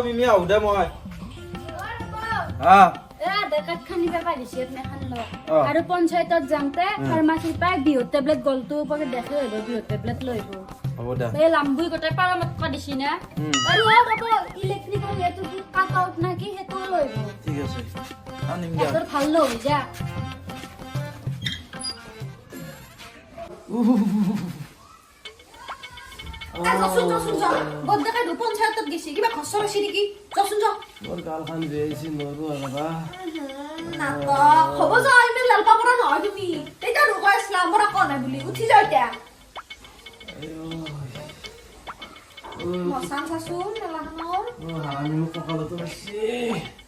মিমি আহো দে মই দেখাত খানি পাই দিছি এখন ল আৰু পঞ্চায়তত যাওঁতে ফাৰ্মাচীৰ পাই বিহুৰ টেবলেট গলটো ওপৰত দেখে হ'ব বিহুৰ টেবলেট লৈ আহিব হ'ব দে এই লাম্বুই গোটাই পাৰামত দিছি না আৰু হ'ব ইলেক্ট্ৰিকৰ হেতু কাট আউট না কি হেতু লৈ আহিব ঠিক আছে আনিম যা তোৰ ভাল লৈ যা Josun যা বদ্দা কাই পঞ্চায়তত গেছি কিবা খসৰ আছে নেকি josun যা মোৰ গালখান বেছি নৰো আবা নাটক হ'ব যা ইমেল লালপা পৰা নহয় তুমি তেটা ৰুকৈ আসলা মৰা কোন নাই বুলি উঠি যা এতিয়া মছান চাচোন লাহনৰ আমি কপালতো আছে